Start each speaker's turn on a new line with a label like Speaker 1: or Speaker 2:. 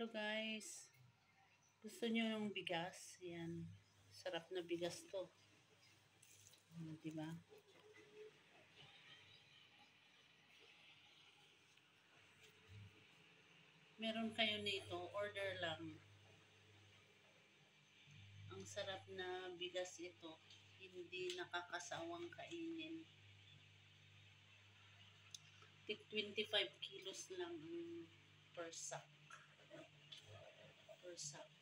Speaker 1: Hello guys. Gusto nyo yung bigas? Yan. Sarap na bigas to. Diba? Meron kayo nito, order lang. Ang sarap na bigas ito. Hindi nakakasawang kainin. Tig 25 kilos lang per sack. Per sack.